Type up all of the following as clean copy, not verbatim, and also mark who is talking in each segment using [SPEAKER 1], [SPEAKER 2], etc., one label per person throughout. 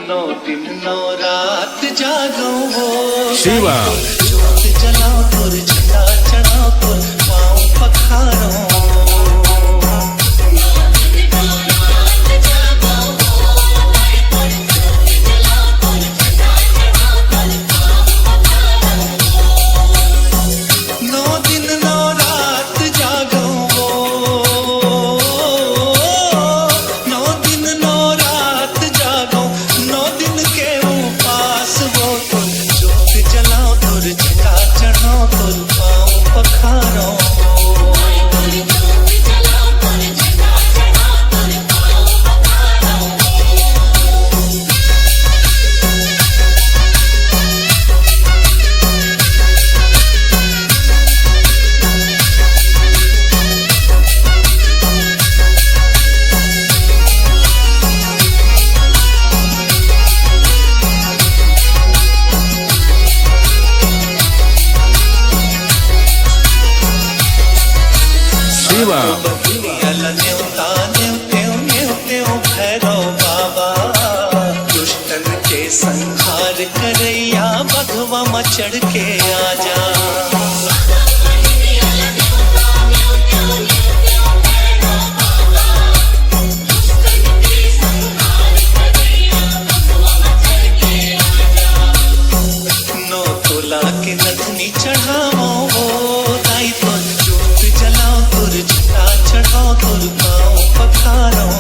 [SPEAKER 1] नौ दिन नौ रात जागो वो
[SPEAKER 2] शिवा
[SPEAKER 1] जोत जलाओ तुर झंडा चढ़ाओ तुर पाँव पखारो संहार करैया बघवा में चढ़ के आजा नो तोला के नथनी चढ़ाओ दाई तो जोत जलाओ तुर झंडा चढ़ाओ तुर पाँव पखारो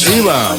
[SPEAKER 2] Shiva